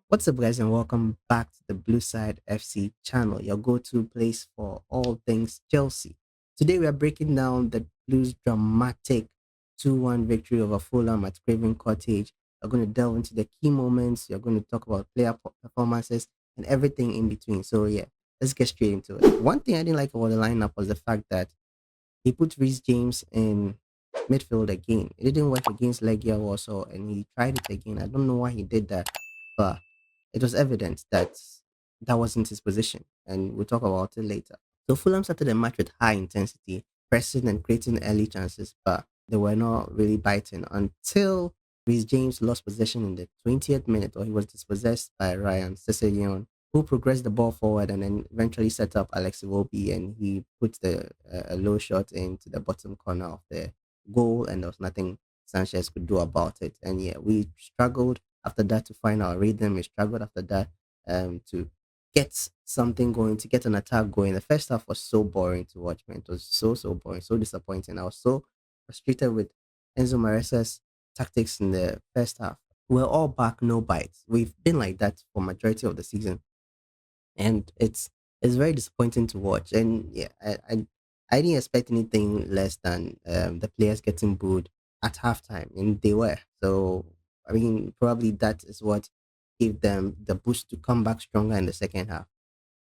What's up, guys, and welcome back to the Blueside FC channel, your go-to place for all things Chelsea. Today, we are breaking down the Blues' dramatic 2-1 victory over Fulham at Craven Cottage. We're going to delve into the key moments. We're going to talk about player performances and everything in between. So, yeah, let's get straight into it. One thing I didn't like about the lineup was the fact that he put Reece James in midfield again. It didn't work against Legia also, and he tried it again. I don't know why he did that, but it was evident that that wasn't his position, and we'll talk about it later. So Fulham started the match with high intensity, pressing and creating early chances, but they were not really biting until Reece James lost possession in the 20th minute, or he was dispossessed by Ryan Sessegnon, who progressed the ball forward and then eventually set up Alex Iwobi, and he put the a low shot into the bottom corner of the goal, and there was nothing Sanchez could do about it. And yeah, we struggled after that to find our rhythm. We struggled after that to get something going, to get an attack going. The first half was so boring to watch, man. It was so boring, so disappointing. I was so frustrated with Enzo Maresca's tactics in the first half. We're all back, no bites. We've been like that for majority of the season, and it's very disappointing to watch. And yeah, I didn't expect anything less than the players getting booed at halftime, and they were. So I mean, probably that is what gave them the boost to come back stronger in the second half.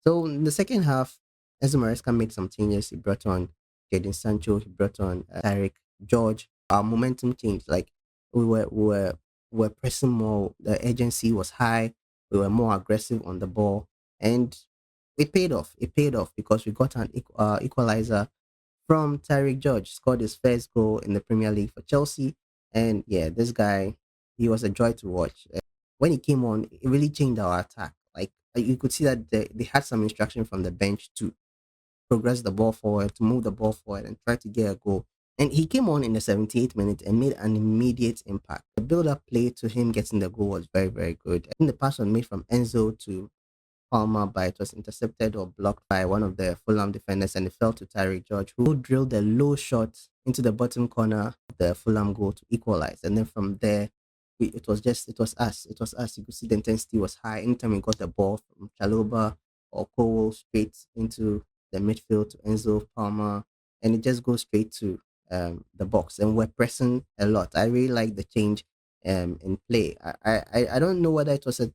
So in the second half, Enzo Maresca made some changes. He brought on Jadon Sancho. He brought on Tyrique, George. Our momentum changed. Like we were pressing more. The urgency was high. We were more aggressive on the ball, and it paid off. It paid off because we got an equalizer from Tyrique George. Scored his first goal in the Premier League for Chelsea, and yeah, this guy, he was a joy to watch. When he came on, it really changed our attack. Like you could see that they had some instruction from the bench to progress the ball forward, to move the ball forward, and try to get a goal. And he came on in the 78th minute and made an immediate impact. The build-up play to him getting the goal was very good. I think the pass was made from Enzo to Palmer, but it was intercepted or blocked by one of the Fulham defenders, and it fell to Tyrique George, who drilled a low shot into the bottom corner of the Fulham goal to equalize. And then from there, it was us. You could see the intensity was high. Anytime we got the ball from Chaloba or Cole straight into the midfield to Enzo Palmer, and it just goes straight to the box. And we're pressing a lot. I really like the change in play. I don't know whether it was a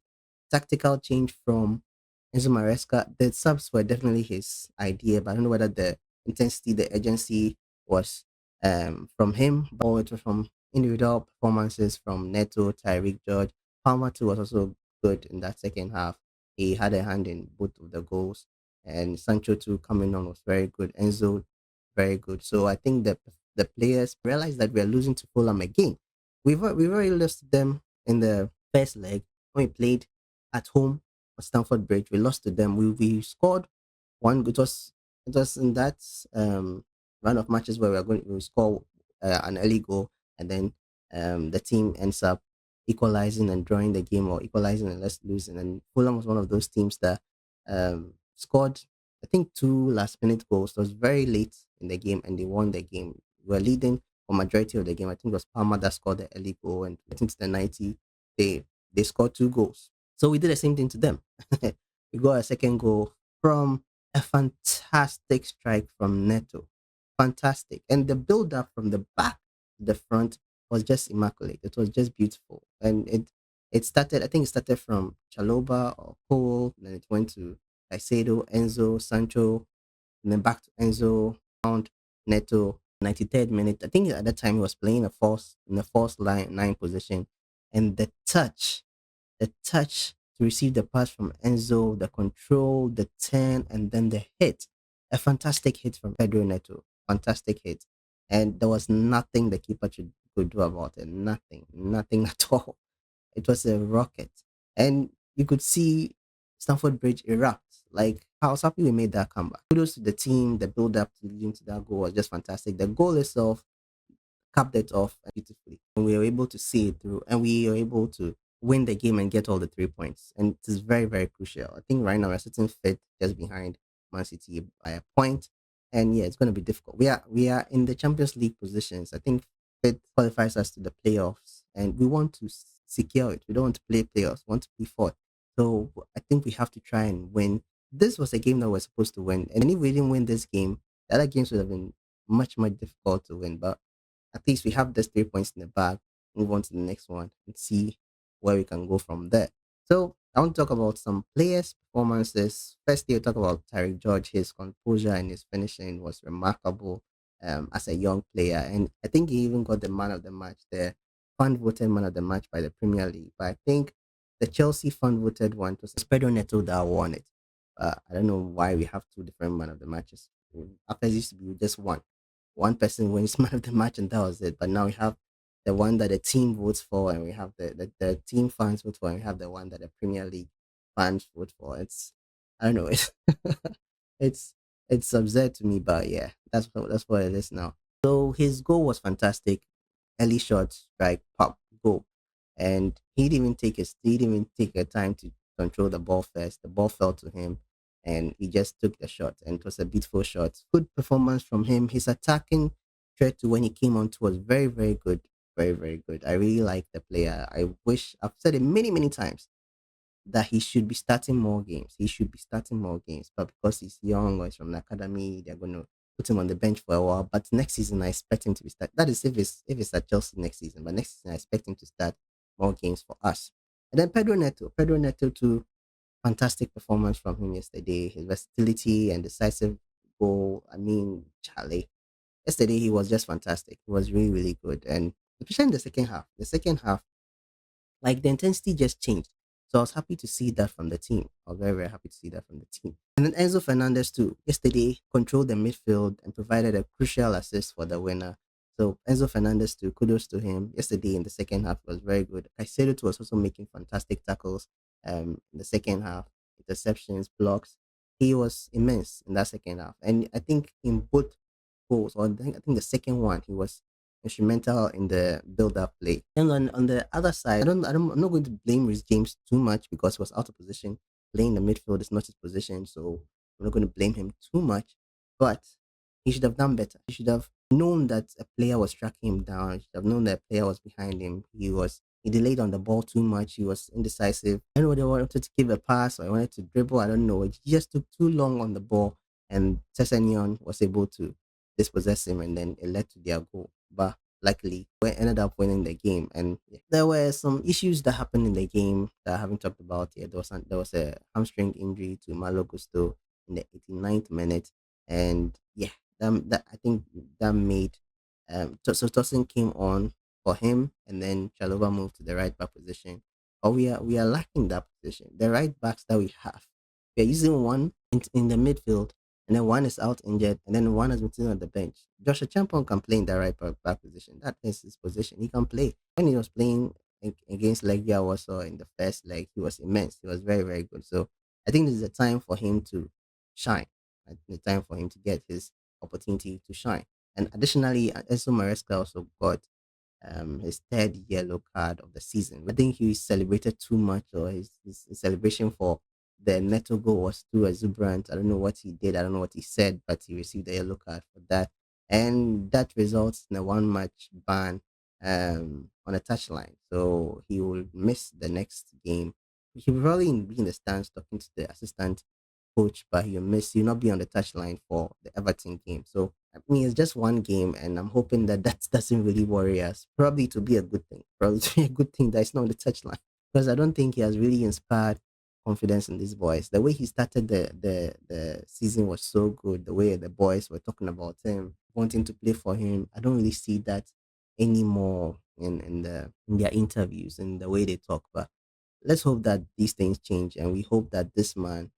tactical change from Enzo Maresca. The subs were definitely his idea, but I don't know whether the intensity, the urgency was from him, or it was from individual performances from Neto, Tyrique George. Palmer too was also good in that second half. He had a hand in both of the goals, and Sancho too coming on was very good. Enzo, very good. So I think that the players realized that we are losing to Fulham again. We've already lost to them in the first leg when we played at home at Stamford Bridge. We lost to them. We scored one. It was in that run of matches where we are going to score an early goal, and then the team ends up equalizing and drawing the game, or equalizing and let's losing. And Fulham was one of those teams that scored, I think, two last minute goals. It was very late in the game, and they won the game. We were leading for majority of the game. I think it was Palmer that scored the early goal, and getting to the 90, they scored two goals. So we did the same thing to them. We got a second goal from a fantastic strike from Neto. Fantastic. And the build up from the back to the front was just immaculate. It was just beautiful. And it started, I think it started from Chaloba or Cole, then it went to Caicedo, Enzo, Sancho, and then back to Enzo, found Neto, 93rd minute. I think at that time he was playing a false in the false nine position. And the touch to receive the pass from Enzo, the control, the turn, and then the hit. A fantastic hit from Pedro Neto. Fantastic hit. And there was nothing the keeper could do about it. Nothing at all. It was a rocket. And you could see Stamford Bridge erupt. Like, I was happy we made that comeback. Kudos to the team. The build up to leading to that goal was just fantastic. The goal itself capped it off beautifully. And we were able to see it through, and we were able to win the game and get all the 3 points. And it is very crucial. I think right now we're sitting fifth, just behind Man City by a point. And yeah, it's going to be difficult. We are in the Champions League positions. I think it qualifies us to the playoffs and we want to secure it. We don't want to play playoffs. We want to play fourth. So I think we have to try and win. This was a game that we're supposed to win, and if we didn't win this game, the other games would have been much difficult to win. But at least we have these 3 points in the bag. Move on to the next one and see where we can go from there. So I want to talk about some players' performances. Firstly, I'll talk about Tyrique George. His composure and his finishing was remarkable as a young player. And I think he even got the man of the match, the fan voted man of the match by the Premier League. But I think the Chelsea fan voted one it was Pedro Neto that won it. I don't know why we have two different man of the matches. After it used to be just one person wins man of the match and that was it. But now we have the one that the team votes for, and we have the team fans vote for, and we have the one that the Premier League fans vote for. It's I don't know. It's it's absurd to me, but yeah, that's what it is now. So his goal was fantastic. Early shot, strike, pop, goal, and he didn't even take a time to control the ball first. The ball fell to him, and he just took the shot, and it was a beautiful shot. Good performance from him. His attacking threat to when he came on to was very good, very good. I really like the player. I wish I've said it many times that he should be starting more games. He should be starting more games, but because he's young or he's from the academy, they're going to put him on the bench for a while. But next season, I expect him to be start. That is if it's at Chelsea next season. But next season, I expect him to start more games for us. And then Pedro Neto too. Fantastic performance from him yesterday. His versatility and decisive goal. I mean, Charlie. Yesterday he was just fantastic. He was really good, and especially in the second half. The second half like the intensity just changed. So I was happy to see that from the team. I was very happy to see that from the team. And then Enzo Fernandez too. Yesterday controlled the midfield and provided a crucial assist for the winner. So Enzo Fernandez too, kudos to him. Yesterday in the second half was very good. Caicedo too was also making fantastic tackles. In the second half, interceptions, blocks. He was immense in that second half, and I think in both goals, or I think the second one, he was instrumental in the build-up play. And on the other side, I'm not going to blame Rhys James too much because he was out of position. Playing the midfield is not his position, so I'm not going to blame him too much. But he should have done better. He should have known that a player was tracking him down. He should have known that a player was behind him. He delayed on the ball too much. He was indecisive. I don't know whether he wanted to give a pass or he wanted to dribble. I don't know. He just took too long on the ball, and Sessegnon was able to dispossess him, and then it led to their goal. But luckily, we ended up winning the game. And yeah, there were some issues that happened in the game that I haven't talked about yet. There was a hamstring injury to Malo Gusto in the 89th minute, and yeah, that I think that made so Tosin came on for him, and then Chalova moved to the right back position. But we are lacking that position. The right backs that we have, we are using one in the midfield, and then one is out injured, and then one has been sitting on the bench. Joshua Champon can play in the right back position. That is his position. He can play. When he was playing against Legia Warsaw in the first leg, he was immense. He was very good. So I think this is a time for him to shine. The time for him to get his opportunity to shine. And additionally, Enzo Maresca also got his third yellow card of the season. I think he celebrated too much, or his celebration for the Neto goal was too exuberant. I don't know what he did. I don't know what he said, but he received a yellow card for that, and that results in a one match ban on a touchline. So he will miss the next game. He will probably be in the stands talking to the assistant coach, but he'll not be on the touchline for the Everton game. So I mean, it's just one game, and I'm hoping that that doesn't really worry us. Probably to be a good thing. Probably to be a good thing that it's not on the touchline, because I don't think he has really inspired confidence in these boys. The way he started the season was so good. The way the boys were talking about him, wanting to play for him. I don't really see that anymore in their interviews and the way they talk. But let's hope that these things change, and we hope that this man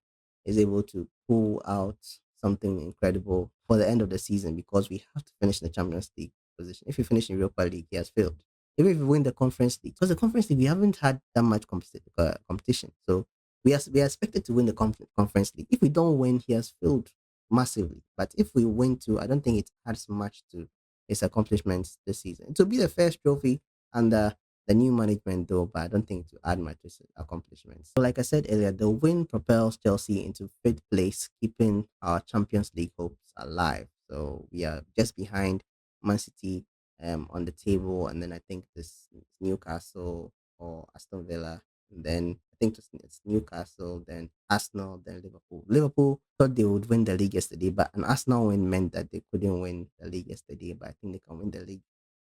is able to pull out something incredible for the end of the season, because we have to finish the Champions League position. If we finish in Europa League, he has failed. Even if we win the Conference League, because the Conference League we haven't had that much competition, so we are expected to win the Conference League. If we don't win, he has failed massively. But if we win too, I don't think it adds much to his accomplishments this season. It will be the first trophy under the new management though, but I don't think to add much to his accomplishments. So like I said earlier, the win propels Chelsea into fifth place, keeping our Champions League hopes alive. So we are just behind Man City on the table, and then I think this Newcastle or Aston Villa. And then I think it's Newcastle, then Arsenal, then Liverpool. Liverpool thought they would win the league yesterday, but an Arsenal win meant that they couldn't win the league yesterday. But I think they can win the league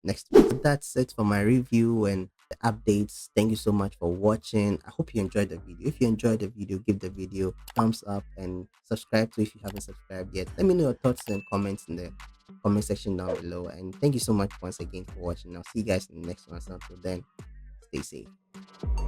next week. So that's it for my review and the updates. Thank you so much for watching. I hope you enjoyed the video. If you enjoyed the video, give the video thumbs up and subscribe to if you haven't subscribed yet. Let me know your thoughts and comments in the comment section down below. And thank you so much once again for watching. I'll see you guys in the next one. So until then, stay safe.